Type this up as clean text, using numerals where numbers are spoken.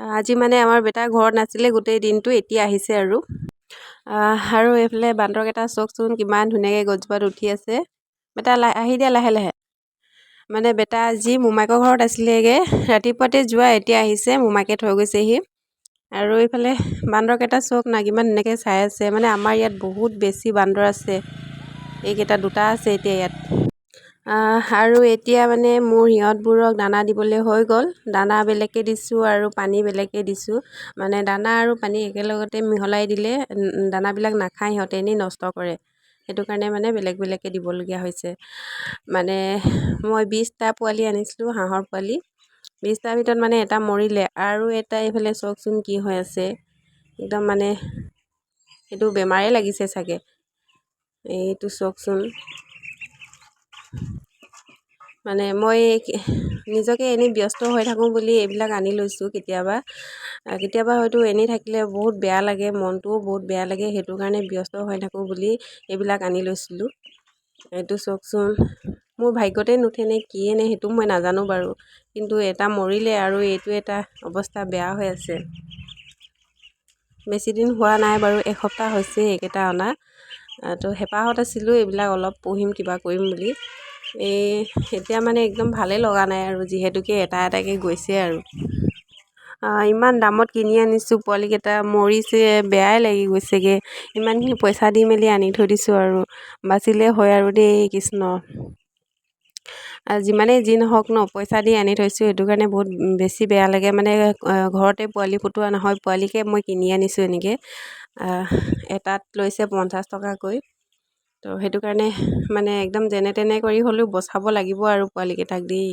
আজি মানে আমাৰ বেটা ঘৰত নাছিলে গোটেই দিনটো, এতিয়া আহিছে আৰু এইফালে বান্দৰকেইটা চাওকচোন কিমান ধুনীয়াকৈ গছজোপাত উঠি আছে। বেটা আহি দিয়া লাহে লাহে। মানে বেটা আজি মোমাইকৰ ঘৰত আছিলেগৈ, ৰাতিপুৱাতে যোৱা, এতিয়া আহিছে, মোমাইকে থৈ গৈছেহি। আৰু এইফালে বান্দৰকেইটা চাওক না কিমান ধুনীয়াকৈ চাই আছে। মানে আমাৰ ইয়াত বহুত বেছি বান্দৰ আছে, এইকেইটা দুটা আছে এতিয়া ইয়াত। আৰু এতিয়া মানে মোৰ সিহঁতবোৰক দানা দিবলৈ হৈ গ'ল। দানা বেলেগকৈ দিছোঁ আৰু পানী বেলেগকৈ দিছোঁ। মানে দানা আৰু পানী একেলগতে মিহলাই দিলে দানাবিলাক নাখায় সিহঁতে, এনেই নষ্ট কৰে। সেইটো কাৰণে মানে বেলেগ বেলেগকৈ দিবলগীয়া হৈছে। মানে মই 20টা পোৱালি আনিছিলোঁ, হাঁহৰ পোৱালি। 20টাৰ ভিতৰত মানে এটা মৰিলে, আৰু এটা এইফালে চাওকচোন কি হৈ আছে। একদম মানে এইটো বেমাৰেই লাগিছে চাগে। এইটো চাওকচোন। মানে মই নিজকে এনেই ব্যস্ত হৈ থাকোঁ বুলি এইবিলাক আনি লৈছোঁ। কেতিয়াবা হয়তো এনেই থাকিলে বহুত বেয়া লাগে, মনটোও বহুত বেয়া লাগে। সেইটো কাৰণে ব্যস্ত হৈ থাকোঁ বুলি এইবিলাক আনি লৈছিলোঁ। এইটো চাওকচোন, মোৰ ভাগ্যতে নুঠে নে কিয়ে নে সেইটো মই নাজানো বাৰু, কিন্তু এটা মৰিলে আৰু এইটো এটা অৱস্থা বেয়া হৈ আছে। বেছিদিন হোৱা নাই বাৰু, এসপ্তাহ হৈছে এইকেইটা অনা। তো হেঁপাহত আছিলোঁ এইবিলাক অলপ পুহিম, কিবা কৰিম বুলি। এতিয়া মানে একদম ভালেই লগা নাই আৰু, যিহেতুকে এটা এটাকৈ গৈছে আৰু। ইমান দামত কিনি আনিছোঁ, পোৱালিকেইটা মৰিছে, বেয়াই লাগি গৈছেগৈ। ইমানখিনি পইচা দি মেলি আনি থৈ দিছোঁ আৰু, বাচিলে হয় আৰু দেই কৃষ্ণ। যিমানেই যি নহওক ন, পইচা দি আনি থৈছোঁ, সেইটো কাৰণে বহুত বেছি বেয়া লাগে। মানে ঘৰতে পোৱালি ফুটোৱা নহয়, পোৱালিকে মই কিনি আনিছোঁ এনেকৈ। এটাত লৈছে 50 টকাকৈ। তো সেইটো কাৰণে মানে একদম যেনে তেনে কৰি হ'লেও বচাব লাগিব আৰু পোৱালিকেইটাক দেই।